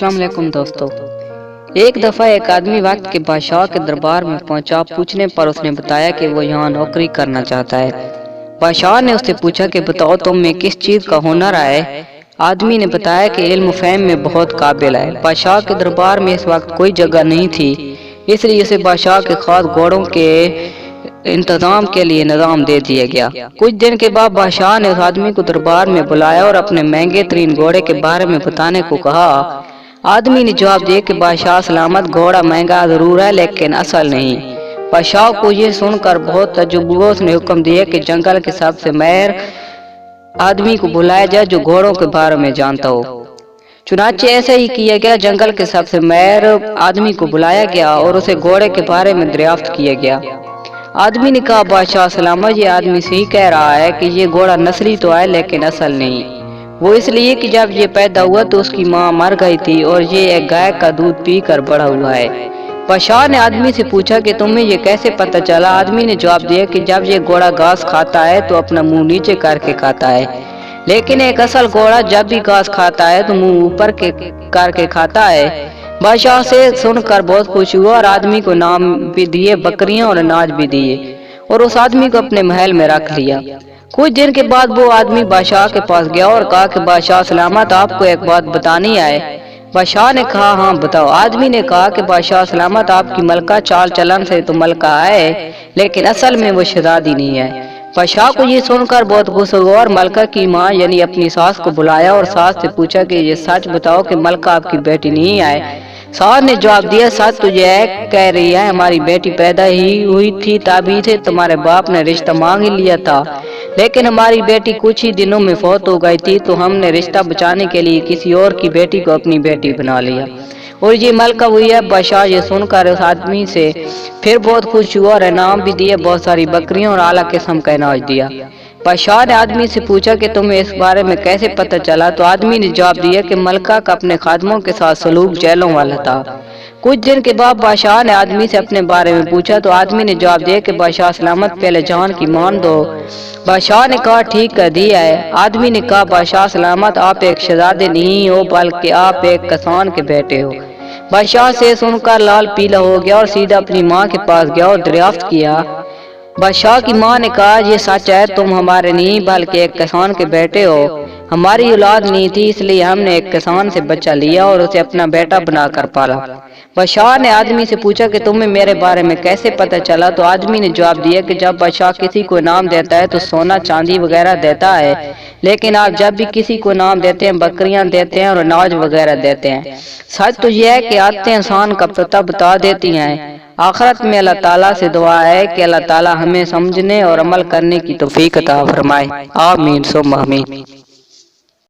अस्सलाम वालेकुम दोस्तों। एक दफ़ा एक आदमी वक्त के बादशाह के दरबार में पहुंचा। पूछने पर उसने बताया कि वो यहाँ नौकरी करना चाहता है। बादशाह ने उससे पूछा कि बताओ तुम में किस चीज़ का हुनर है। आदमी ने बताया कि इल्म फ़हम में बहुत काबिल है। बादशाह के दरबार में इस वक्त कोई जगह नहीं थी, इसलिए उसे बादशाह के खास घोड़ों के इंतजाम के लिए निजाम दे दिया गया। कुछ दिन के बाद बादशाह ने उस आदमी को दरबार में बुलाया और अपने महंगे तरीन घोड़े के बारे में बताने को कहा। आदमी ने जवाब दिया कि बादशाह सलामत, घोड़ा महंगा जरूर है लेकिन असल नहीं। बादशाह को ये सुनकर बहुत तजुब हुआ। उसने हुक्म दिया कि जंगल के सबसे माहिर आदमी को बुलाया जाए जो घोड़ों के बारे में जानता हो। चुनाचे ऐसा ही किया गया। जंगल के सबसे माहिर आदमी को बुलाया गया और उसे घोड़े के बारे में दरियाफ्त किया गया। आदमी ने कहा, बादशाह सलामत, ये आदमी सही कह रहा है कि ये घोड़ा नस्ली तो है लेकिन असल नहीं। वो इसलिए कि जब ये पैदा हुआ तो उसकी माँ मर गई थी और ये एक गाय का दूध पी कर बड़ा हुआ है। बादशाह ने आदमी से पूछा कि तुम्हें ये कैसे पता चला। आदमी ने जवाब दिया कि जब ये घोड़ा घास खाता है तो अपना मुंह नीचे करके खाता है, लेकिन एक असल घोड़ा जब भी घास खाता है तो मुंह ऊपर के करके खाता है। बादशाह से सुनकर बहुत खुश हुआ और आदमी को नाम भी दिए, बकरियां और अनाज भी दिए और उस आदमी को अपने महल में रख लिया। कुछ दिन के बाद वो आदमी बादशाह के पास गया और कहा कि बादशाह सलामत, आपको एक बात बतानी है। बादशाह ने कहा, हाँ बताओ। आदमी ने कहा कि बादशाह सलामत, आपकी मलका चाल चलन से तो मलका है लेकिन असल में वो शहजादी नहीं है। बादशाह को ये सुनकर बहुत गुस्सा हुआ और मलका की माँ यानी अपनी सास को बुलाया और सास से पूछा कि ये सच बताओ कि मलका आपकी बेटी नहीं है। सास ने जवाब दिया, सच तुझे कह रही है, हमारी बेटी पैदा ही हुई थी तभी से तुम्हारे बाप ने रिश्ता मांग ही लिया था, लेकिन हमारी बेटी कुछ ही दिनों में फौत हो गई थी तो हमने रिश्ता बचाने के लिए किसी और की बेटी को अपनी बेटी बना लिया और ये मलका हुई है। बादशाह ये सुनकर उस आदमी से फिर बहुत खुश हुआ और इनाम भी दिए, बहुत सारी बकरियां और आला किस्म का अनाज दिया। बादशाह ने आदमी से पूछा कि तुम्हें इस बारे में कैसे पता चला। तो आदमी ने जवाब दिया कि मलका का अपने खादमों के साथ सलूक जेलों वाला था। कुछ दिन के बाद बादशाह ने आदमी से अपने बारे में पूछा तो आदमी ने जवाब दिया कि बादशाह सलामत, पहले जान की मान दो। बादशाह ने कहा, ठीक कर दिया है। आदमी ने कहा, बादशाह सलामत, आप एक शहजादे नहीं हो बल्कि आप एक किसान के बेटे हो। बादशाह से सुनकर लाल पीला हो गया और सीधा अपनी माँ के पास गया और दरियाफ्त किया। बादशाह की माँ ने कहा, ये सच है, तुम हमारे नहीं बल्कि एक किसान के बेटे हो। हमारी औलाद नहीं थी इसलिए हमने एक किसान से बच्चा लिया और उसे अपना बेटा बनाकर पाला। बादशाह ने आदमी से पूछा कि तुम्हें मेरे बारे में कैसे पता चला। तो आदमी ने जवाब दिया कि जब बादशाह किसी को इनाम देता है तो सोना चांदी वगैरह देता है, लेकिन आप जब भी किसी को इनाम देते हैं बकरियां देते हैं और अनाज वगैरह देते हैं। सच तो यह है कि आते इंसान का पता बता देती हैं। आखिरत में अल्लाह ताला से दुआ है कि अल्लाह ताला हमें समझने और अमल करने की तौफीक अता फरमाए। आमीन सुम्मा आमीन।